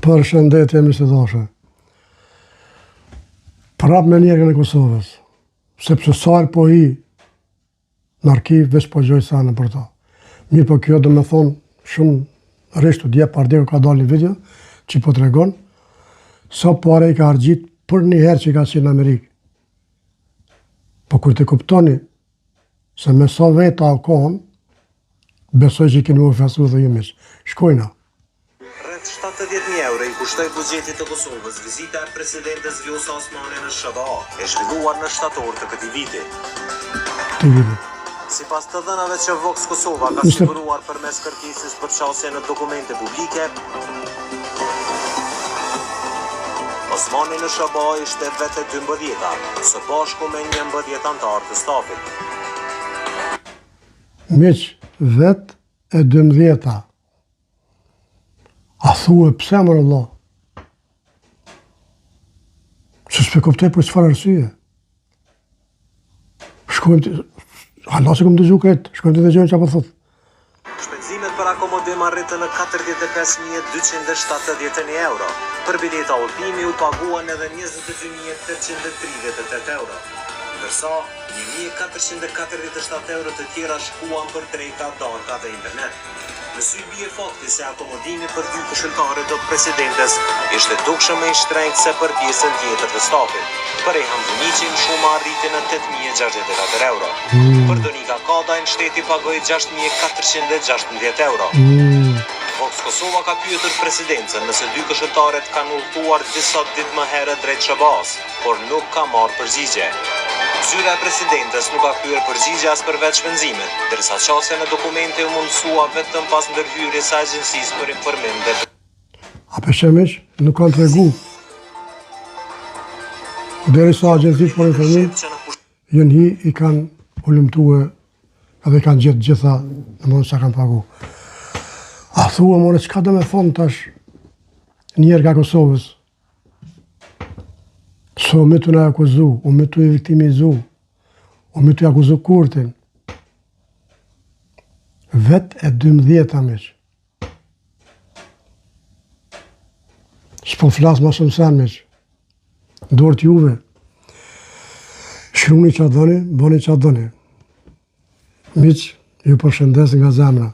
Përshëndetje mishdashe. Prap me njerën e Kosovës, sepse sarë po hi në arkiv, veç po gjoj sa në për ta. Mirë po kjo dhe me thonë shumë rishtu, dje Pardeko ka dalë një video që po të regon sa pare i ka argjit për një herë që i ka qenë në Amerikë. Po kur të kuptoni se me sa veta o kohën, besoj që i keni më fesu dhe jemish. Shkojna. 70.000 euro i kushtoi buxhetit të Kosovës vizita e presidentes Vjosa Osmani në SBA, e zhvilluar në shtator të këtij viti. Sipas të dhënave që Vox Kosova ka siguruar përmes kërkesës për çastje në dokumente publike, Osmani në SBA ishte vetë 12-ta, së bashku me 11 anëtar të stafit. Miq, vetë e 12-ta. A thue pse mërë Allah? Se s'pe kuptoj për çfarë arsye. Shkojmë të... Allah se këmë dëgju këtë, shkojmë të dëgjojmë që apo thot. Shpenzimet për akomodim arritën në 45.270 euro. Për bileta udhëtimi u paguan edhe 22.838 euro. Ndërsa 1.447 euro të tjera shkuan për drejta, darka dhe internet. Në sy bie fakti se akomodimi për 2 këshilltarët të presidentes ishte dukshëm më i shtrenjtë se për pjesën tjetër të stafit. Për Ilham Vuniqin shuma arriti në 8.064 euro. Për Donika Kadajn shteti pagoi 6.416 euro. Vox Kosova ka pyetur presidencën nëse 2 këshilltarët kanë udhëtuar disa ditë më herët drejt SBA-s, por nuk ka marrë përgjigje. Zyra e presidentes nuk ka kthyer përgjigje as për vetë shpenzimet, ndërsa çastja në dokumente u mundsua vetëm pas ndërhyrjes së agjencisë për informim dhe... A peshemesh, nuk kanë tregu. Derisa agjencisë për informim, jënë hi i kanë ulumtue edhe i kanë gjitha në mundë që kanë pagu. A thua, more, qka do me thonë tash njerë ka Kosovës? So me të në akuzu, o me të i viktimizu, o me të i akuzu Kurtin. Vet e 12-ta miq. S'po flasë ma shumë sen miq. Dorët juve. Shruni që doni, boni që doni. Miq, ju përshëndes nga zemra.